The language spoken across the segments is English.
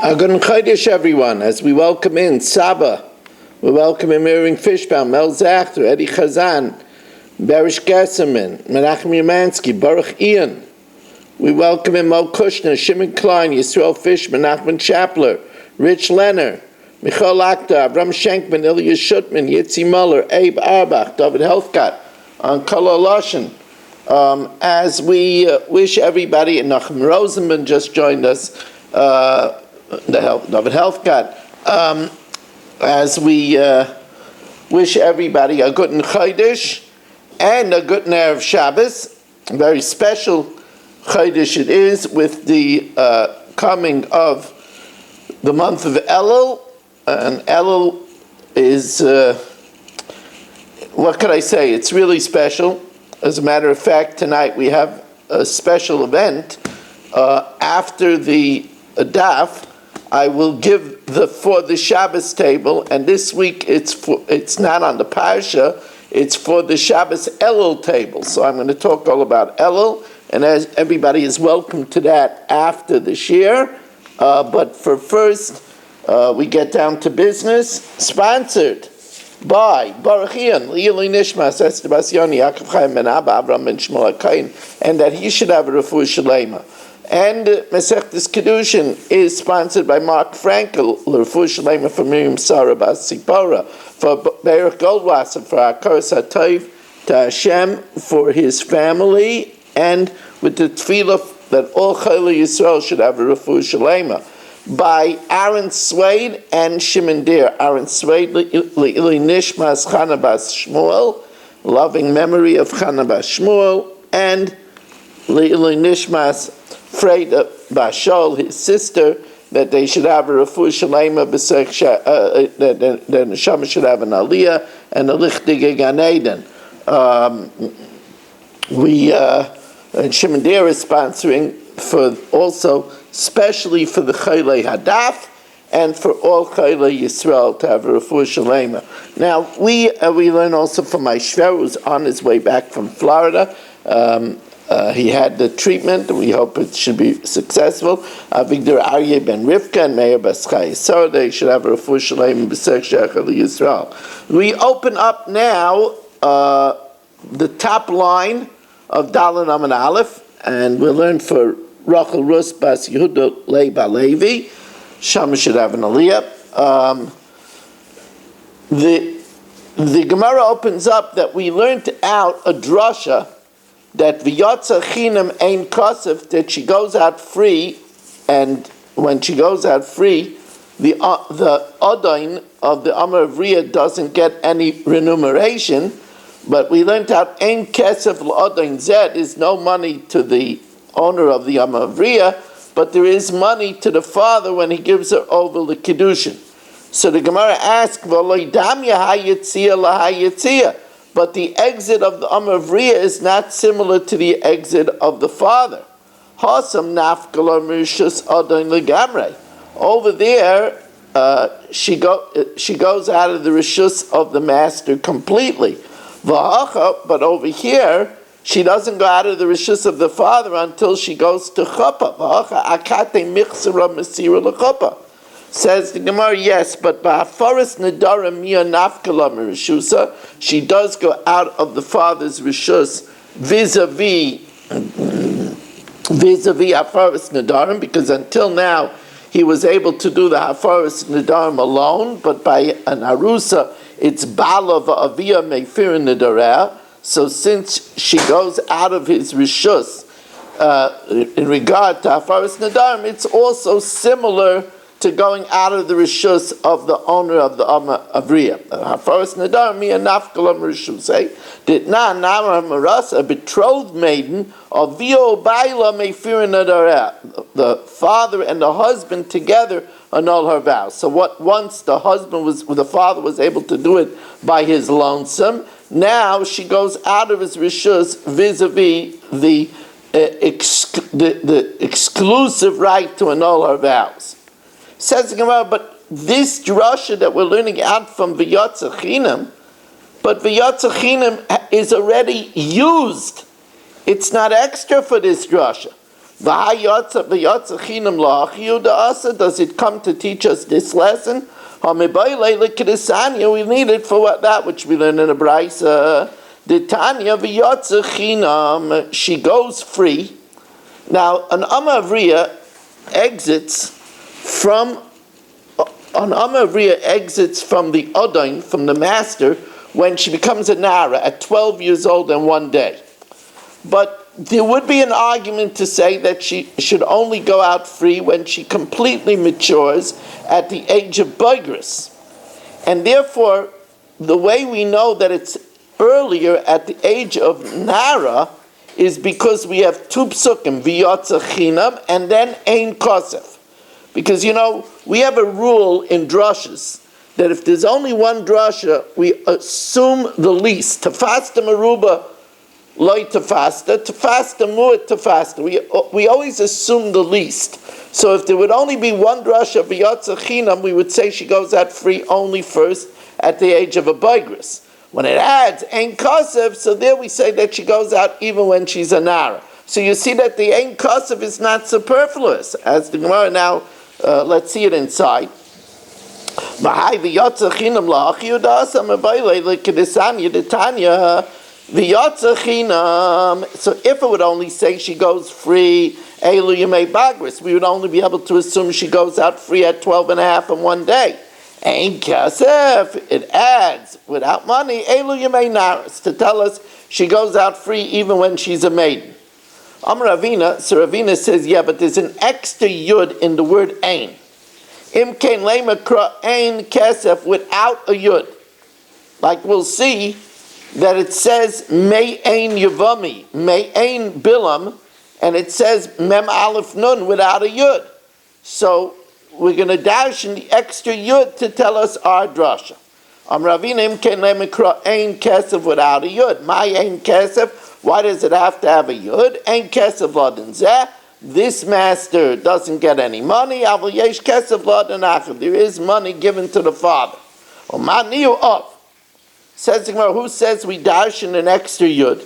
Good Chodesh, everyone. As we welcome in Saba, we welcome in Miriam Fishbaum, Mel Zachter, Eddie Chazan, Barish Gesserman, Menachem Yamansky, Baruch Ian. We welcome in Mo Kushner, Shimon Klein, Yisrael Fishman, Nachman Chapler, Rich Lenner, Michal Akhtar, Avram Schenkman, Ilya Shutman, Yitzi Muller, Abe Arbach, David Helfkat, on Kala Loshen. As we wish everybody, and Nachum Rosenman just joined us, David Helfkat, as we wish everybody a good Chodesh and a good Erev Shabbos. A very special Chodesh it is with the coming of the month of Elul, and Elul is, what could I say, it's really special. As a matter of fact, tonight we have a special event. After the daf, I will give for the Shabbos table, and this week it's not on the Parsha, it's for the Shabbos Elul table. So I'm going to talk all about Elul, and as everybody is welcome to that after the shir. But for first, we get down to business. Sponsored by Baruch Ian, Li'ilui Nishmas, Esther Bas Yoni, Yaakov Chaim Ben Abba, Avram Ben Shmuel HaKain, and that he should have a refuah shalema. And Masechtas Kiddushin is sponsored by Mark Frankel, refuah shalema for Miriam Sarah Bas Sipora, for Baruch Goldwasser, for Akaras HaTov, to Hashem, for his family, and with the tefillah that all Chayla Yisrael should have a refuah shalema. By Aaron Swade and Shimon Deer. Aaron Swade, Li'ilui Nishmas Chana Bas Shmuel, loving memory of Chana Bas Shmuel, and Li'ilui Nishmas Freda Bas Shol, his sister, that they should have a refuah shalema, that the neshama should have an aliyah and a lichtige Gan Eden. And Shimon Deer is sponsoring for also, especially for the Chaylei Hadaf, and for all Chaylei Yisrael to have a refuah shalema. Now, we learn also from my shver, who was on his way back from Florida. He had the treatment. We hope it should be successful. Avigdor Aryeh ben Rivka and Meir Bas Chai. So they should have a refuah shalema b'sech shechel Yisrael. We open up now the top line of Dalet Amud Aleph, and we'll learn for Rachel Rus Bas Yehuda Leiba Levi. Shama should have an aliyah. The Gemara opens up that we learned out a drasha that v'yotza chinam ein kosef, that she goes out free, and when she goes out free, the odain of the Amar Avriya doesn't get any remuneration. But we learned out ein kesef l'odain zed is no money to the owner of the Amar Avriya, but there is money to the father when he gives her over the Kiddushin. So the Gemara asks, V'lo damya hayitzia lahayitzia, but the exit of the Amar Avriya is not similar to the exit of the father. Hasam nafkala mishus odain legamrei. Over there, she goes out of the rishus of the master completely. But over here, she doesn't go out of the rishus of the father until she goes to chuppah. Says the Gemara, yes, but ba'afaris nedara mia nafkala merishusa, she does go out of the father's rishus vis-a-vis hafaris nedarim, because until now he was able to do the hafaris nedarim alone, but by an arusa it's bala va'avia meifir nedareh. So since she goes out of his rishus in regard to hafaris nedarim, it's also similar to going out of the rishus of the owner of the Amar Avriya. Hafaris nedarim miya nafkala merishusay did not namar maras, a betrothed maiden of vio baila meifir nedareh. The father and the husband together annul her vows. So what once the father was able to do it by his lonesome, now she goes out of his rishus vis-a-vis the exclusive right to annul her vows. Says the Gemara, but this drasha that we're learning out from V'yotza Chinam, but V'yotza Chinam is already used. It's not extra for this drasha. Does it come to teach us this lesson? We need it for that which we learn in the Brisa. She goes free. Now, an Amavriya exits from the Odain, from the master, when she becomes a Nara at 12 years old and 1 day. But there would be an argument to say that she should only go out free when she completely matures at the age of Boigris. And therefore, the way we know that it's earlier at the age of Nara is because we have two psukim, v'yotza chinam, and then ein kosef. Because, we have a rule in drushes that if there's only one drasha, we assume the least. Tafasta meruba loy tafasta, tafasta mu'at tafasta. We always assume the least. So if there would only be one drasha v'yotza chinam, we would say she goes out free only first at the age of a boigris. When it adds ein kosef, so there we say that she goes out even when she's a nara. So you see that the ein kosef is not superfluous. As the Gemara now, let's see it inside. So if it would only say she goes free, Elu Yemei Bagris, we would only be able to assume she goes out free at 12 and a half in 1 day. Ein Kasef, it adds, without money, Elu Yemei Naris, to tell us she goes out free even when she's a maiden. Ravina, so Ravina says, yeah, but there's an extra yud in the word ein. Im Kain Lema Kra ein Kasef without a yud. Like we'll see that it says May ein Yavami, May ein Bilam, and it says Mem Aleph Nun without a yud. So we're going to dash in the extra yud to tell us our drasha. Ravina Im Kain Lema Kra ein Kasef without a yud. My ein Kasef, why does it have to have a yud? Ein Kasef Laden Zeh. This master doesn't get any money. There is money given to the father. Says the Gemara, who says we dash in an extra yud?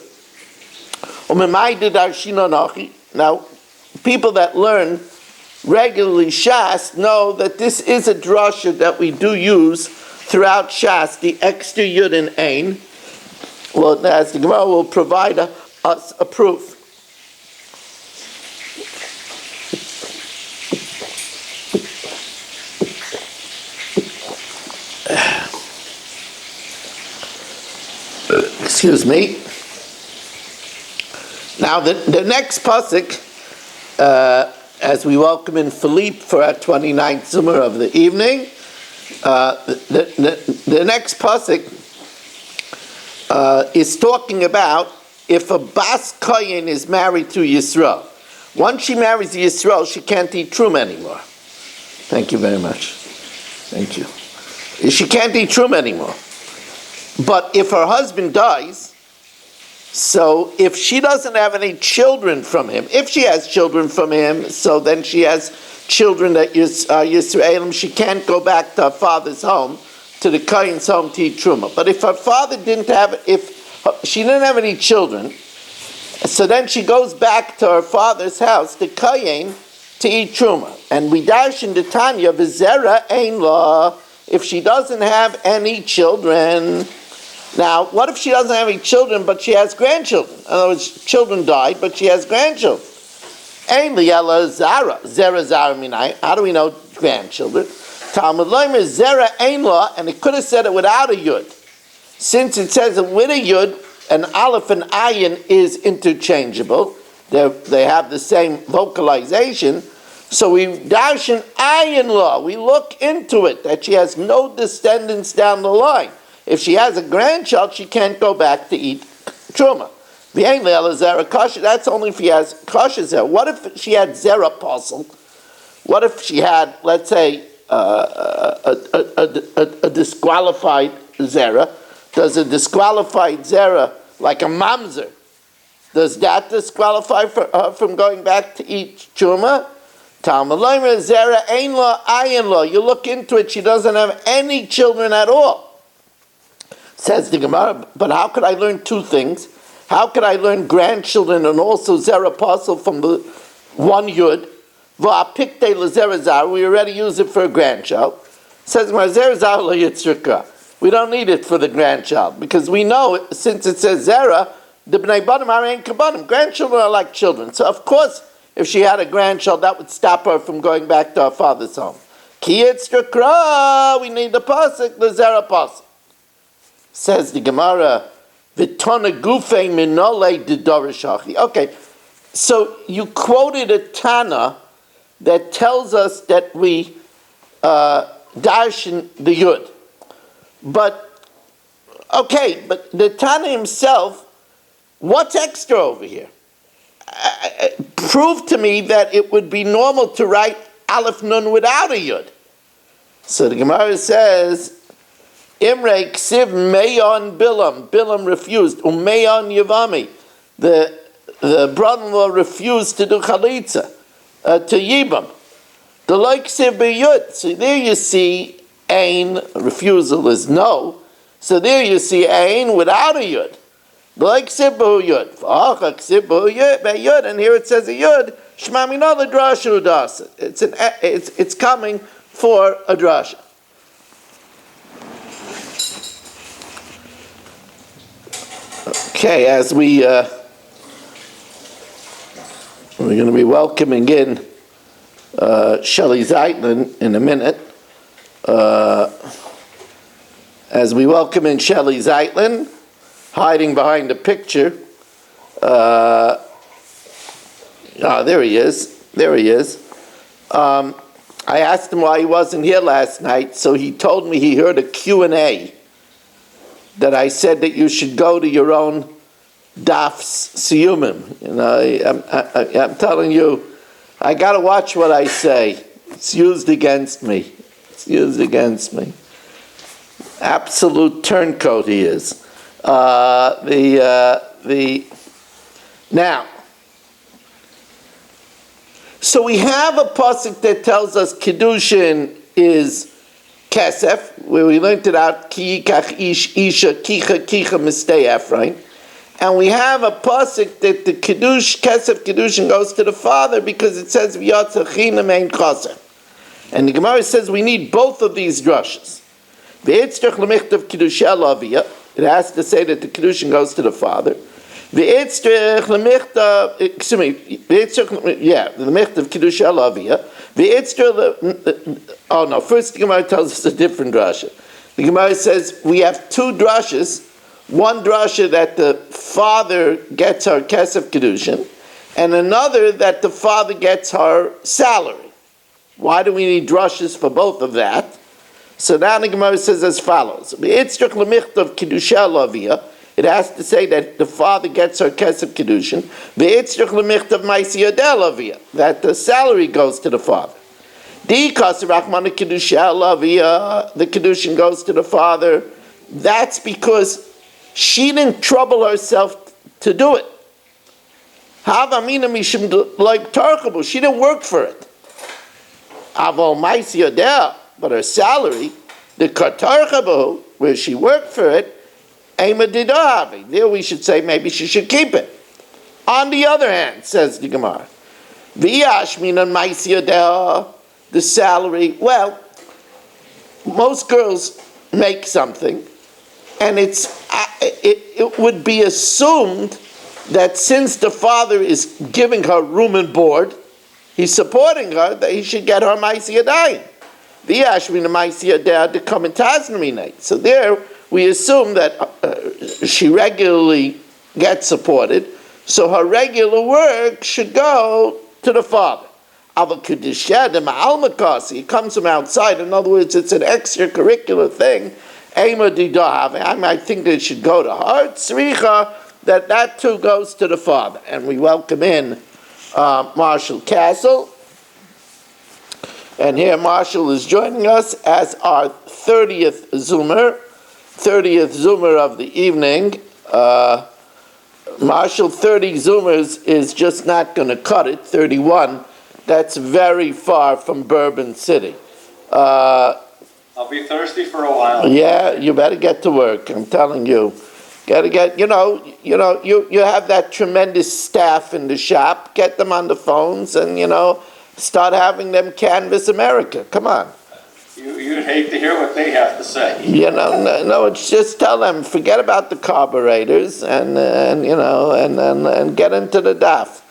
Now, people that learn regularly Shas know that this is a drasha that we do use throughout Shas, the extra yud and ein. Well, as the Gemara will provide us a proof. Excuse me. Now the next pasuk, as we welcome in Philippe for our 29th Zumar of the evening, the next pasuk is talking about if a Bas Kayin is married to Yisrael. Once she marries Yisrael, she can't eat Truma anymore. Thank you very much. Thank you. She can't eat Truma anymore. But if her husband dies, so if she doesn't have any children from him, if she has children from him, so then she has children that Yisraelim, she can't go back to her father's home, to the Kain's home to eat Truma. But if her father she didn't have any children, so then she goes back to her father's house, the Kain, to eat Truma. And we dash in the Tanya, V'zera ein la, if she doesn't have any children. Now, what if she doesn't have any children, but she has grandchildren? In other words, children died, but she has grandchildren. Ein liyala zara. Zera zara minai. How do we know grandchildren? Talmud Leimer zera ein la, and it could have said it without a yud. Since it says it with a yud, an aleph and ayin is interchangeable. They have the same vocalization. So we dash an ayin law. We look into it, that she has no descendants down the line. If she has a grandchild, she can't go back to eat truma. That's only if she has kasha zera. What if she had zera apostle? What if she had, let's say, a disqualified zera? Does a disqualified zera, like a mamzer, does that disqualify her from going back to eat truma? Talmud Leimer zera ein la ayin la. You look into it, she doesn't have any children at all. Says the Gemara, but how could I learn two things? How could I learn grandchildren and also zera apostle from the one yud. Va'apikte lezerazar, we already use it for a grandchild. Says Marzerazar leyitzrika. We don't need it for the grandchild because we know since it says zera, the bnei banim are ein kabanim. Grandchildren are like children. So of course, if she had a grandchild, that would stop her from going back to her father's home. Ki yitzrika, we need the pasuk, the zera pasuk. Says the Gemara, v'tona gufei minole didorishachi. Okay, so you quoted a Tana that tells us that we darshan the yud. But, okay, but the Tana himself, what's extra over here? Prove to me that it would be normal to write Aleph Nun without a yud. So the Gemara says, Imre ksiv meyon Bilam. Bilam refused. Umeyon Yavami. The brother-in-law refused to do chalitza, to Yibam. The like ksiv beyud. So there you see ein, refusal is no. So there you see ein without a yud. The like ksiv beyud. V'acha ksiv beyud. And here it says a yud. Shema mina l'drasha udasa. It's coming for a drasha. Okay, as we're going to be welcoming in Shelley Zeitlin in a minute. As we welcome in Shelley Zeitlin, hiding behind a picture. There he is. There he is. I asked him why he wasn't here last night, so he told me he heard a Q&A that I said that you should go to your own dafs siyumim. You know, I'm telling you, I got to watch what I say. It's used against me. It's used against me. Absolute turncoat he is. Now, so we have a pasuk that tells us Kiddushin is kesef, where we learned it out, ki yikach ish isha kicha misteyaf, right? And we have a pasuk that the kesef Kiddushin goes to the father because it says v'yatza chinam ein chasem. And the Gemara says we need both of these drushes. V'yitzrach l'michtav Kiddusha l'aviyah. It has to say that the Kiddushin goes to the father. V'yitzrach l'michtav, excuse me, l'michtav Kiddusha l'aviyah. Oh no, first the Gemara tells us a different drasha. The Gemara says we have two drashas. One drasha that the father gets her kesef Kiddushin, and another that the father gets her salary. Why do we need drashas for both of that? So now the Gemara says as follows. It has to say that the father gets her kesef Kiddushin. That the salary goes to the father. The Kiddushin goes to the father. That's because she didn't trouble herself to do it. She didn't work for it. But her salary, the katarchabu, where she worked for it, there we should say maybe she should keep it. On the other hand, says the Gemara, the salary, well, most girls make something, and it would be assumed that since the father is giving her room and board, he's supporting her, that he should get her ma'aseh yadayim. So there we assume that she regularly gets supported, so her regular work should go to the father. It comes from outside. In other words, it's an extracurricular thing. I might think that it should go to her. Tzricha, that too goes to the father. And we welcome in Marshall Castle. And here Marshall is joining us as our 30th Zoomer of the evening. Marshall, 30 Zoomers is just not going to cut it. 31, that's very far from Bourbon City. I'll be thirsty for a while. Yeah, you better get to work, I'm telling you. Gotta get, you have that tremendous staff in the shop. Get them on the phones and, start having them canvass America. Come on. You'd hate to hear what they have to say. No, it's just tell them, forget about the carburetors and get into the daf.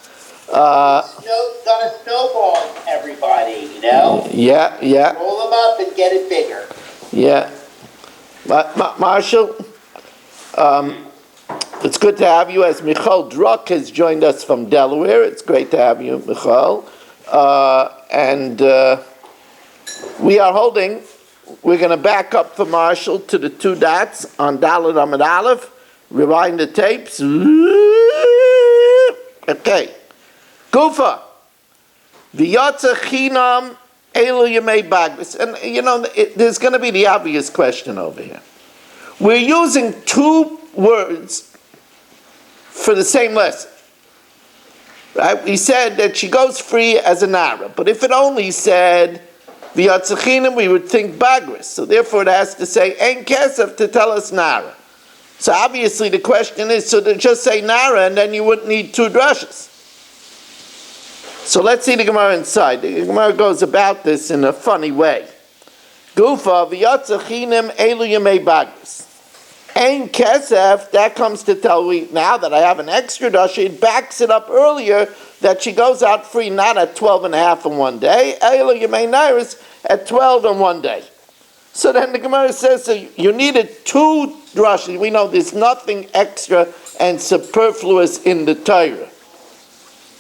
Snow's gonna snowball everybody, Yeah. Roll them up and get it bigger. Yeah. Marshall, it's good to have you, as Michal Druck has joined us from Delaware. It's great to have you, Michal. And we're going to back up for Marshall to the 2 dots on Dalet Amud Aleph. Rewind the tapes. Okay. Gufa. V'yotza chinam elu yemei bagris. And, there's going to be the obvious question over here. We're using 2 words for the same lesson. Right? We said that she goes free as a nara, but if it only said v'yatzachinam, we would think bagris. So therefore it has to say ein kesef to tell us nara. So obviously the question is, so to just say nara and then you wouldn't need 2 drushes. So let's see the Gemara inside. The Gemara goes about this in a funny way. Gufa v'yatzachinam elu yemei bagris. Ein kesef, that comes to tell me, now that I have an extra dasha, it backs it up earlier that she goes out free not at 12 and a half in one day, elu yemei nairis at 12 in one day. So then the Gemara says, so you needed 2 drashas. We know there's nothing extra and superfluous in the Torah.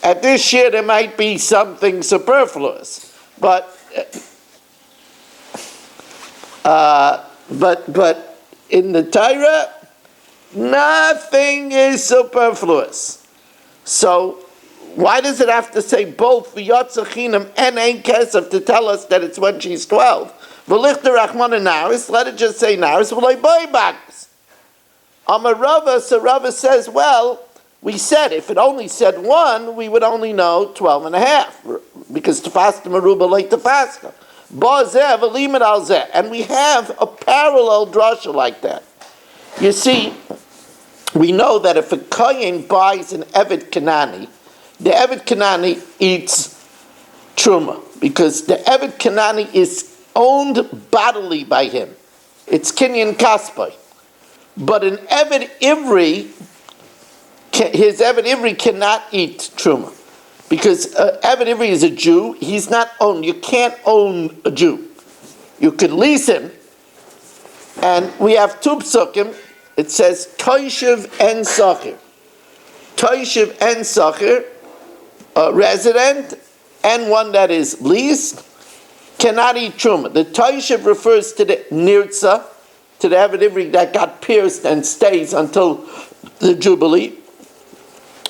At this year there might be something superfluous, but in the Torah, nothing is superfluous. So why does it have to say both v'yatzachinam and ein kesef to tell us that it's when she's 12? V'lichter rachman and naris, let it just say naris, v'loi boi bagis. Amar Rava, so Rava says, well, we said if it only said 1, we would only know 12 and a half, because tefasta meruba like tefasta. And we have a parallel drasha like that. You see, we know that if a kohen buys an Eved Kanani, the Eved Kanani eats truma, because the Eved Kanani is owned bodily by him. It's kinyan kaspai. But an Eved Ivri, his Eved Ivri cannot eat truma. Because Eved Ivri is a Jew, he's not owned. You can't own a Jew. You could lease him. And we have 2 psukim. It says, Toishiv and Sachir. Toishiv and Sachir, a resident, and one that is leased, cannot eat truma. The Toishiv refers to the Nirtza, to the Eved Ivri that got pierced and stays until the Jubilee.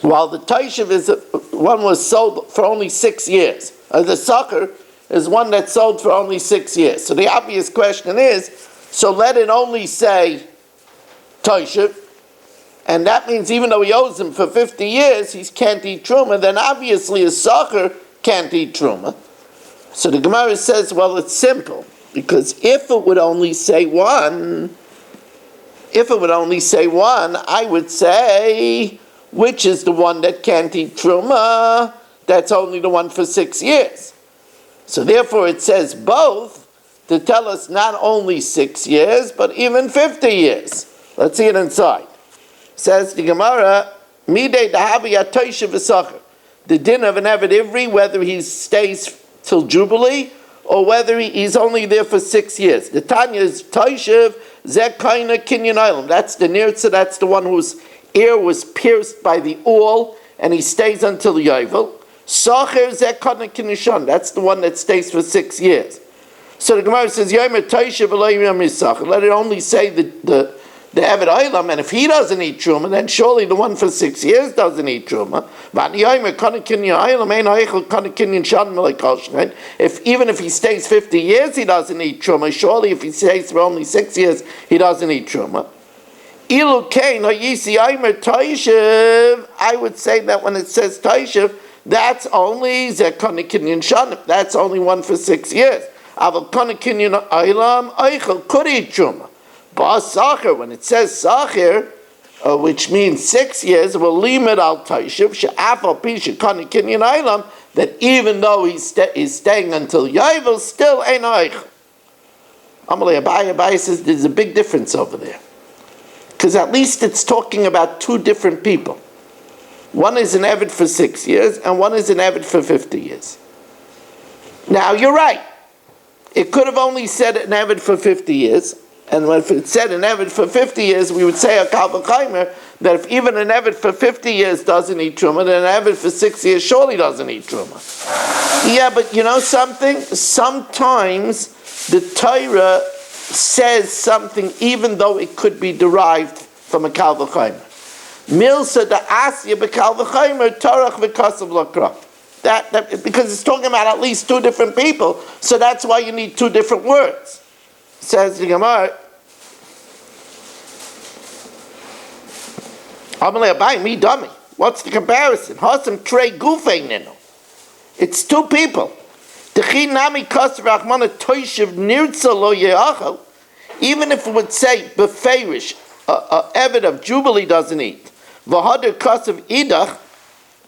While the Toishiv is one was sold for only 6 years. The Sachir is one that's sold for only 6 years. So the obvious question is, so let it only say Toishiv, and that means even though he owes him for 50 years, he can't eat truma, then obviously a Sachir can't eat truma. So the Gemara says, well, it's simple, because if it would only say 1, I would say, which is the one that can't eat truma? That's only the one for 6 years. So therefore it says both to tell us not only 6 years, but even 50 years. Let's see it inside. Says the Gemara, Midei dahavi atoishiv v'sachar. The din of an Eved Ivri, whether he stays till Jubilee, or whether he's only there for 6 years. The Tanya is toishiv zeh kaina kinyan olam. That's the nirtza, that's the one whose ear was pierced by the awl, and he stays until Yovel. Sachar zeh kaina kinyan. That's the one that stays for 6 years. So the Gemara says, Yomi toishiv v'lo yom yisachar. Let it only say the Eved Olam, and if he doesn't eat truma, then surely the one for 6 years doesn't eat truma. If even if he stays 50 years, he doesn't eat truma. Surely if he stays for only 6 years, he doesn't eat truma. I would say that when it says Taishiv, that's only that's only one for 6 years. Could eat truma. But Sachir, when it says Sachir, which means 6 years, will limit al taishiv she'afal pisha kani kinyan aylam, that even though he's staying until Yovel, still ain't oich. Amalei Abaye says there's a big difference over there. Because at least it's talking about two different people. One is an Eved for 6 years, and one is an Eved for 50 years. Now, you're right. It could have only said an Eved for 50 years, and if it said an Eved for 50 years, we would say a Kal V'chaimer, that if even an Eved for 50 years doesn't eat Truma, then an Eved for 6 years surely doesn't eat Truma. Yeah, but you know something? Sometimes the Torah says something even though it could be derived from a Kal V'chaimer. Milsa da Asya b'Kal V'chaimer Torach v'Kasav L'Kra. That because it's talking about at least two different people, so that's why you need two different words. Says the Gemara, Amalei Abaye, me dummy. What's the comparison? Hasam trei gufei nino. It's two people. Even if it would say beferish, Eved of Jubilee doesn't eat. V'hader kasav idach,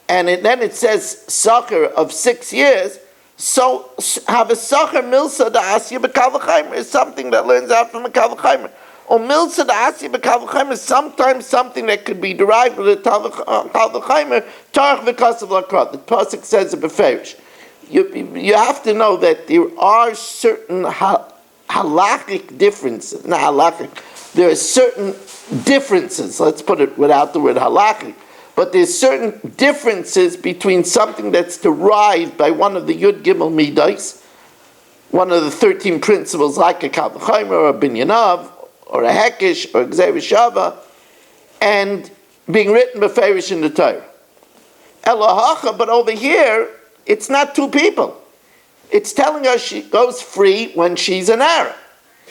and then it says sachar of 6 years. So have a sachar milsa da asya b'Kal V'chaimer is something that learns out from a Kal V'chaimer. Or milsa da asya b'Kal V'chaimer is sometimes something that could be derived from the Kal V'chaimer. Tarach v'kasav l'kra. The pasuk says it beferish. You have to know that there are certain halachic differences. Not halachic. There are certain differences. Let's put it without the word halachic. But there's certain differences between something that's derived by one of the Yud Gimel Midas, one of the 13 principles, like a Kal V'chaimer or a Binyanav or a Hekesh or a Gzei V'Shava, and being written beferish in the Torah. Elohacha, but over here, it's not two people. It's telling us she goes free when she's an Arab.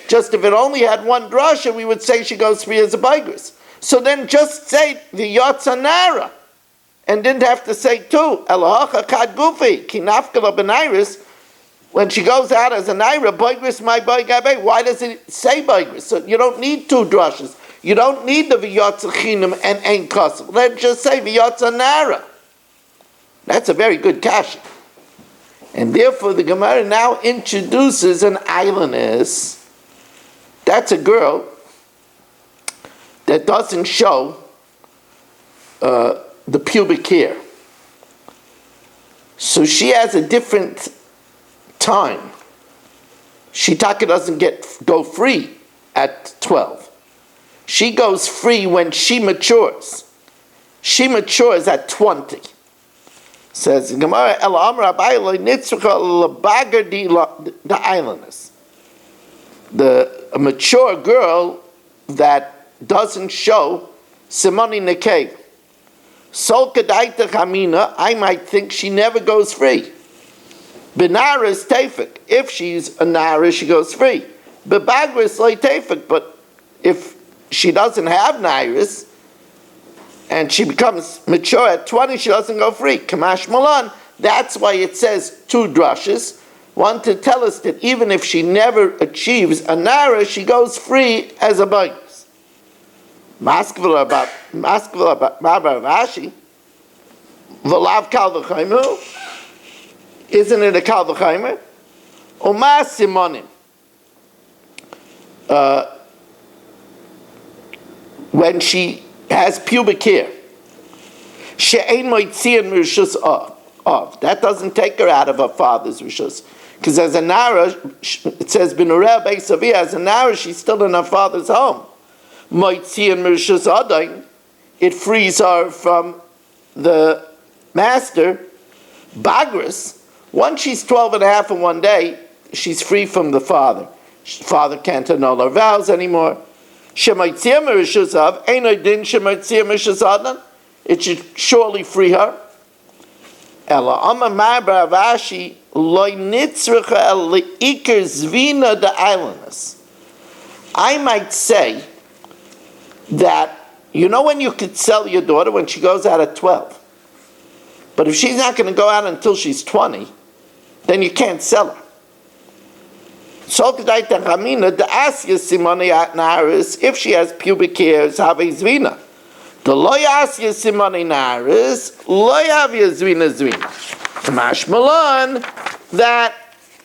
Just if it only had one drasha, we would say she goes free as a Bigris. So then just say the Yotza Nara, and didn't have to say two. Elohacha kad gufi, ki nafkala b'nairis, when she goes out as a Naira, Bigris my Baigabe, why does it say Bigris? So you don't need two drashas. You don't need the V'yotza Chinam and Ein Kasav. Let's just say V'yotza Nara. That's a very good kasha. And therefore the Gemara now introduces an islandess. That's a girl that doesn't show the pubic hair. So she has a different time. Shitaka doesn't go free at 12. She goes free when she matures. She matures at 20. Says Gemara, Ela Amar Abaye lo nitzrucha lebager the islandess. A mature girl that doesn't show simoni nekev. Sol kedaita chamina, I might think she never goes free. Benara is tefik. If she's a nara, she goes free. Bebagra is like tefik. But if she doesn't have nairis, and she becomes mature at 20, she doesn't go free. Kamash Malan. That's why it says two drushes. One to tell us that even if she never achieves a nara, she goes free as a Bigris. Maskvil about Rashi. V'lav Kal V'chaimer. Isn't it a Kal V'chaimer? Uma Simonim. When she has pubic hair. She'ein moitzian rishus of. That doesn't take her out of her father's rishus. Because as a nara, it says, B'nureh Beisavia, as a nara, she's still in her father's home. Moitzian rishus adain. It frees her from the master. Bagris, once she's 12 and a half in one day, she's free from the father. Father can't annul her vows anymore. It should surely free her. I might say that, you know when you could sell your daughter when she goes out at 12? But if she's not going to go out until she's 20, then you can't sell her. If she has pubic hairs, have a zvina. The lo yasya simani naris, lo yavya zvina zvina. Kamash malan, that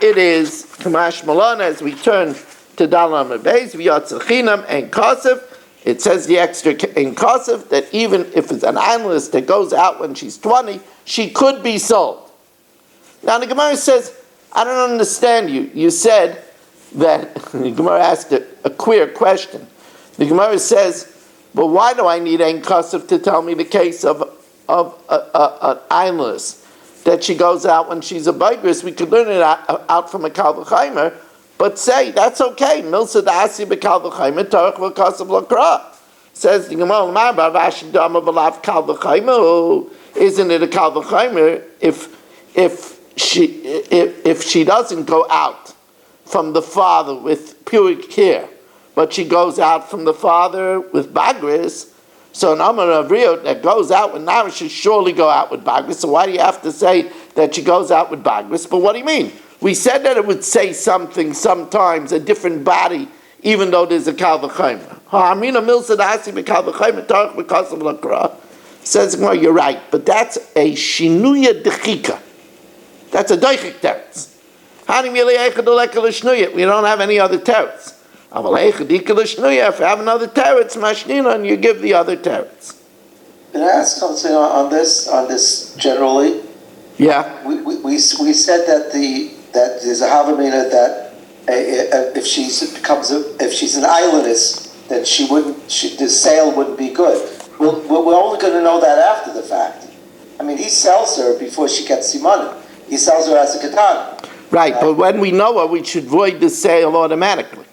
it is, Kamash malan, as we turn to Dalam Beis, v'yatzachinam and Kosef, it says the extra in Kosef, that even if it's an analyst that goes out when she's 20, she could be sold. Now the Gemara says, I don't understand you. You said that, the Gemara asked a queer question. The Gemara says, but why do I need Ein Kosef to tell me the case of an analyst? That she goes out when she's a bigris? We could learn it out from a Kal V'chaimer, but say, that's okay. Milsa da'asi b'Kal V'chaimer, tarach v'Kosef l'kra. Says the Gemara, Kal V'chaimer, isn't it a Kal V'chaimer if she doesn't go out from the father with pubic hair, but she goes out from the father with bagris? So an Amar of Riot that goes out with Narish should surely go out with bagris. So why do you have to say that she goes out with bagris? But what do you mean? We said that it would say something sometimes, a different body, even though there's a Kal V'chaimer. Ha'amina milsa da'asi b'Kal V'chaimer tarach v'Kosef l'kra. Says, well, you're right, but that's a shinuya dechika. That's a doichik teretz. We don't have any other teretz. If you have another teretz, mashnina, and you give the other teretz. Can I ask something on this generally? Yeah. We said that there's a havamina that if she's an islandess, then the sale wouldn't be good. We're only going to know that after the fact. I mean, he sells her before she gets the money. He sells her as a katana. Right, but when we know her, we should void the sale automatically.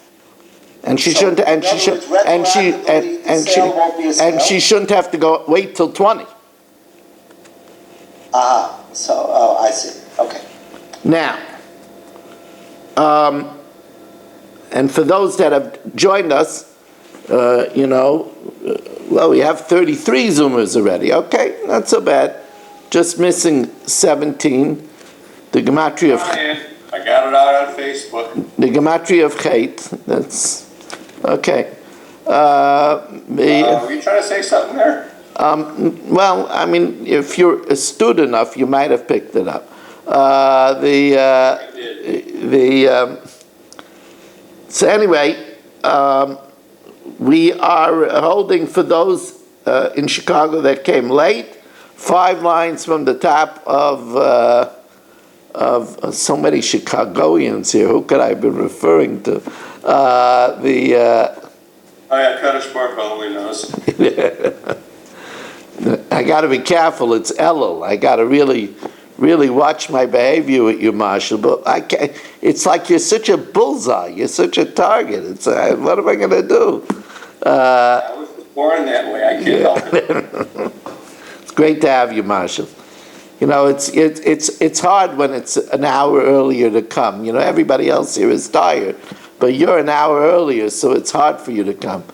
And she shouldn't have to wait till 20. I see. Okay. Now, and for those that have joined us, we have 33 Zoomers already. Okay, not so bad. Just missing 17. The gematria of I got it out on Facebook. the gematria of Chait. That's okay. Were you trying to say something there? Well, I mean, if you're astute enough, you might have picked it up. So anyway, we are holding for those in Chicago that came late. 5 lines from the top of so many Chicagoans here. Who could I be referring to? Oh yeah, Kaddish Baruch only knows. I got to be careful. It's Elul. I got to really watch my behavior with you, Marshall. But I can't. It's like you're such a bullseye. You're such a target. It's what am I going to do? I was born that way. I can't help it. It's great to have you, Marshall. It's hard when it's an hour earlier to come. Everybody else here is tired, but you're an hour earlier, so it's hard for you to come.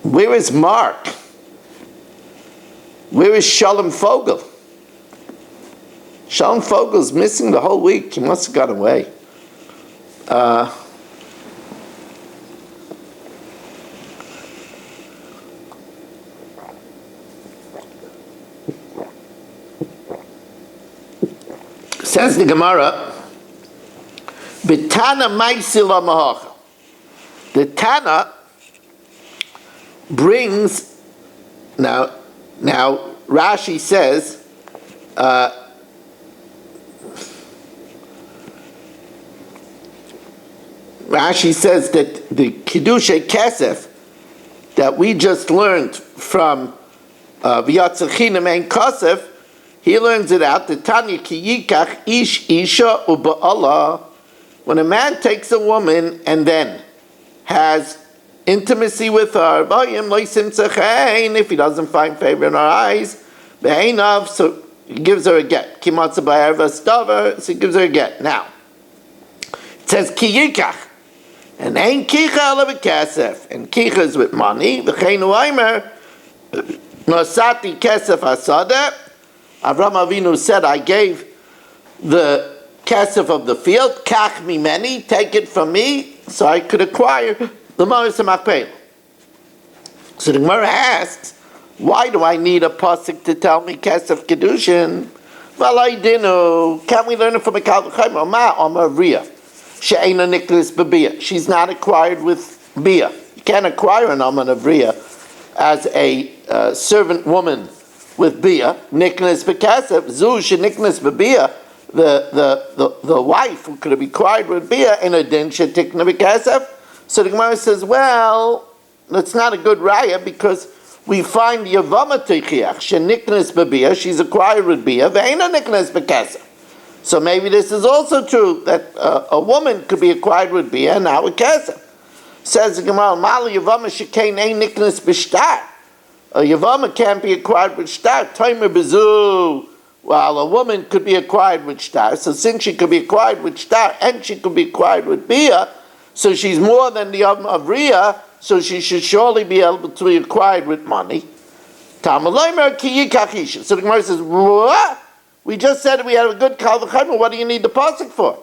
Where is Mark? Where is Shalom Fogel? Shalom Fogel's missing the whole week. He must have got away. Says the Gemara, B'tana ma'asil ha'mahacha. The Tana brings, now Rashi says, that the Kiddushin Kesef that we just learned from V'yatzachinam Ein Kosef, he learns it out, the Tanya ki yikach ish isha uba'ala, when a man takes a woman and then has intimacy with her, if he doesn't find favor in her eyes, so he gives her a get. So he gives her a get. Now, it says ki yikach, and ein kicha ala v'kesef, and kicha is with money, v'cheinu aimer, nosati kesef asada. Avram Avinu said, I gave the kesef of the field, kach mimeni, take it from me, so I could acquire the Maris Makpela. So the Gemara asks, why do I need a pasuk to tell me kesef kedushin? Well, I didn't. Can't we learn it from a Kal V'Chayim? Ma Amar Ria, she'ena niklis b'bia. She's not acquired with bia. You can't acquire an Aman of Ria as a servant woman with bia. Niklis b'kesef, zu she'niklis b'bia. The wife who could have acquired with bia in a din she'tikna b'kesef. So the Gemara says, well, that's not a good raya because we find Yavama Teichiach, she'niknes b'bia, she's acquired with bia, ve'ena niknes b'kesef. So maybe this is also true, that a woman could be acquired with bia and now with kesef. Says the Gemara, Mali Yavama shekein ein niknes b'shtar. A Yavama can't be acquired with shtar. Toimer b'zu. Well, a woman could be acquired with shtar, so since she could be acquired with shtar and she could be acquired with bia, so she's more than the Yavama of Ria, so she should surely be able to be acquired with money. So the Gemara says, what? We just said we had a good Kal V'Chayim, what do you need the pasuk for?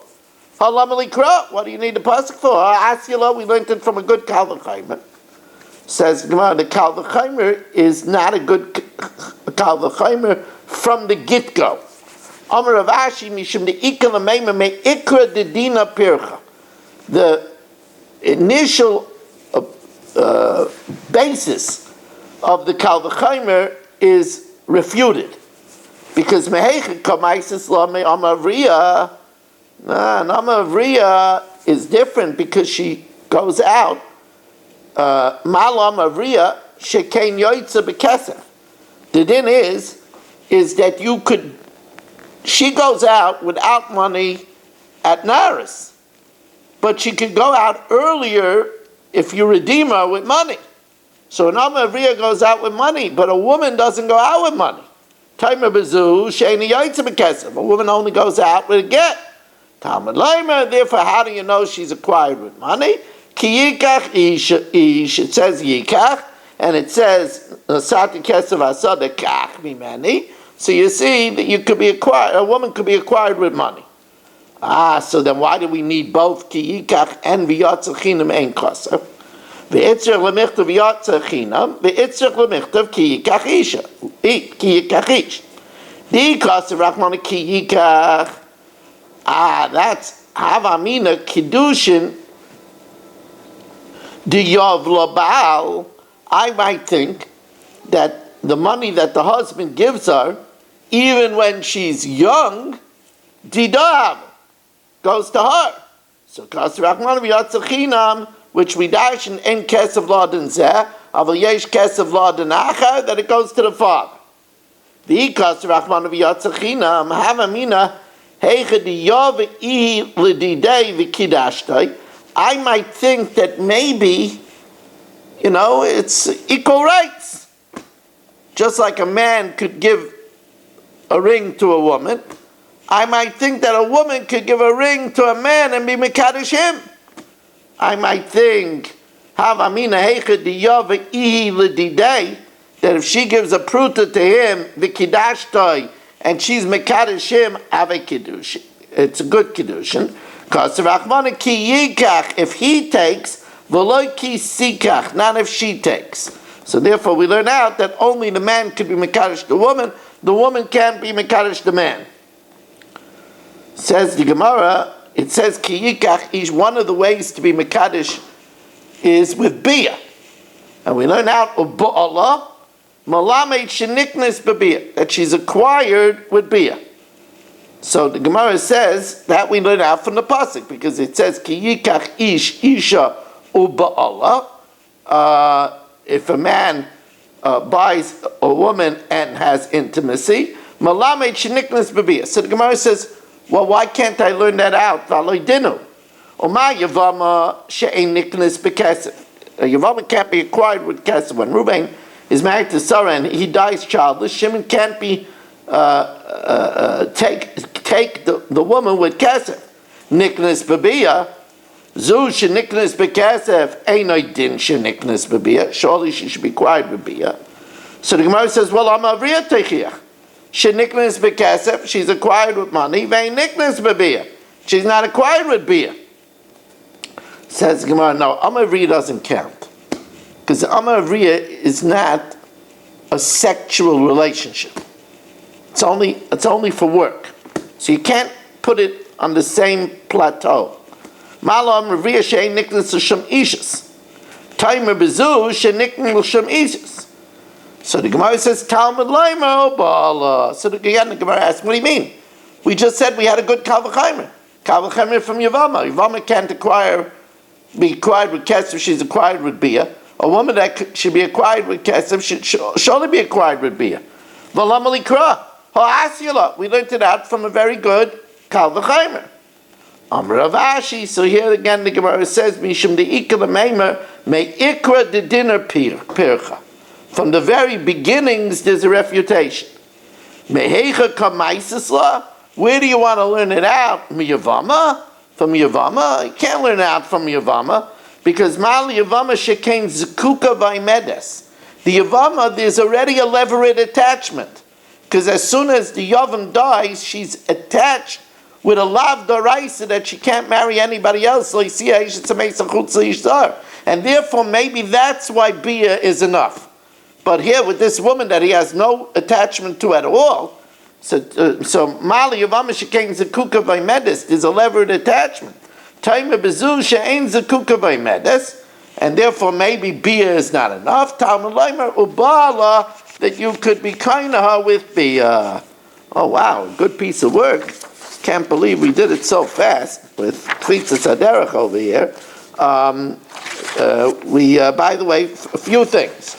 What do you need the pasuk for? Asila, we learned it from a good Kal V'Chayim. Says the Gemara, the Kal V'Chayim is not a good Kal V'Chayim from the get-go. Amar Rav Ashi, mishum de ikal ameima me ikra de dina pircha. The initial basis of the Kal V'Chaymer is refuted because mehechik kamaisis la me amavriya. An amavriya is different because she goes out. Mal amavriya shekein yoitza bekesef. The din is that you could. She goes out without money at Naris, but she could go out earlier if you redeem her with money. So an Amavriya goes out with money, but a woman doesn't go out with money. Taimer bezu sheini yaitza bekesef. A woman only goes out with a get. Talmud Leimer, therefore, how do you know she's acquired with money? Ki yikach ish, it says yikach, and it says sati kesef asada kach mimeni. So you see that you could be acquired, a woman could be acquired with money. So then why do we need both ki yikach and v'yatzah chinam ein kasef? V'yitzrach lemichtav v'yatzah chinam, v'yitzrach lemichtav ki yikach isha, ki yikach ish. Di kasef rachmana ki yikach. That's havamina kiddushin diyav labal. I might think that the money that the husband gives her, even when she's young, didav, goes to her. So kasrachman v'yatzachinam, which we dash in kesef laden zeh, aval yesh kesef laden achar, that it goes to the father. The kasrachman v'yatzachinam havamina heicha diyav ihi l'didei v'kidashtoi. I might think that maybe, it's equal rights. Just like a man could give a ring to a woman, I might think that a woman could give a ring to a man and be mekadosh him. I might think, that if she gives a pruta to him, v'kidashtoi, and she's mekadosh him, have a kiddush. It's a good kiddushin. If he takes, v'loi ki sikach, not if she takes. So therefore we learn out that only the man could be mekadosh the woman can't be mekadosh the man. Says the Gemara, it says ki yikach ish, one of the ways to be mekadosh is with bia. And we learn out of ba'ala, malamed sheniknes b'bia, that she's acquired with bia. So the Gemara says that we learn out from the pasuk because it says ki yikach ish isha u'ba'ala. If a man buys a woman and has intimacy, malamed sheniknes b'bia. So the Gemara says, well, why can't I learn that out? V'aloi dinu. Oma yavama she'ein niknes b'kesef. A yavama can't be acquired with kesef. When Reuben is married to Sarah and he dies childless, Shimon can't be take the woman with kesef. Niknes b'bia. Zu sheniknes b'kesef einoi din sheniknes b'bia. Surely she should be acquired with bia. So the Gemara says, well, I'm avriya techiach. Sheniknes b'kesef, she's acquired with money. Vein niknes b'bia. she's not acquired with Bia. Says Gemara, no, Amar Avriya doesn't count. Because Amar Avriya is not a sexual relationship. It's only for work. So you can't put it on the same plateau. Malo Amar Avriya she'ein niknas l'shem ishus. Taimer bezu she'niknas l'shem ishus. So the Gemara says, Talmud Leimer, Bala. So the Gemara asks, what do you mean? We just said we had a good Kal V'chaimer. Kal V'chaimer from Yavama. Yavama can't be acquired with Kesef, she's acquired with Bia. A woman that should be acquired with Kesef should surely be acquired with Bia. V'lam Alikra, Ha'asyala. We learned it out from a very good Kal V'chaimer. Amr Rav Ashi. So here again the Gemara says, Mishum de'ikra l'meimer, me'ikra de dinner pircha. From the very beginnings, there's a refutation. Mehecha kamaisisla. Where do you want to learn it out? Miyavama? From Yavama? You can't learn it out from Yavama because Mali Yavama shekain zekuka vaimedes. The Yavama, there's already a levirate attachment because as soon as the Yavam dies, she's attached with a lav doraisa that she can't marry anybody else. And therefore, maybe that's why Bia is enough. But here with this woman that he has no attachment to at all, so Mali Yavama shekain zekuka vaimedes, there's a levered attachment. Taima bezu she'ein zekuka vaimedes, and therefore maybe Bia is not enough. Talmud Leimer ubala, that you could be kind to her with Bia. Oh wow, good piece of work. Can't believe we did it so fast with Klitzas Haderech over here. By the way, a few things.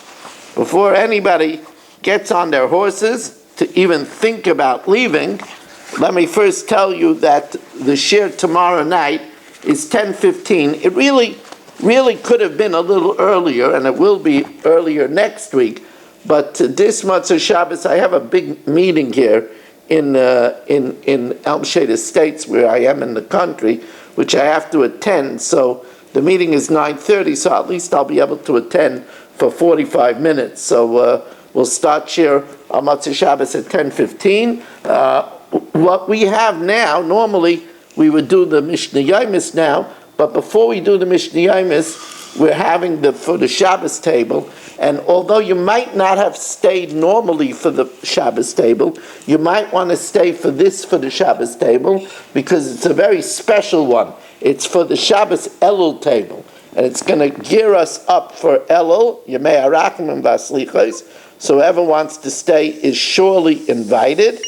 Before anybody gets on their horses to even think about leaving, let me first tell you that the shir tomorrow night is 10:15. It really could have been a little earlier, and it will be earlier next week. But this Motzei Shabbos, I have a big meeting here in Elm Shade Estates, where I am in the country, which I have to attend. So the meeting is 9:30, so at least I'll be able to attend for 45 minutes. So we'll start shir on Motzei Shabbos at 10:15. What we have now, normally we would do the Mishnah Yomis now, but before we do the Mishnah Yomis, we're having for the Shabbos table. And although you might not have stayed normally for the Shabbos table, you might want to stay for the Shabbos table because it's a very special one. It's for the Shabbos Elul table. And it's going to gear us up for Elul, Yemei HaRachmim V'Aslichos. So whoever wants to stay is surely invited.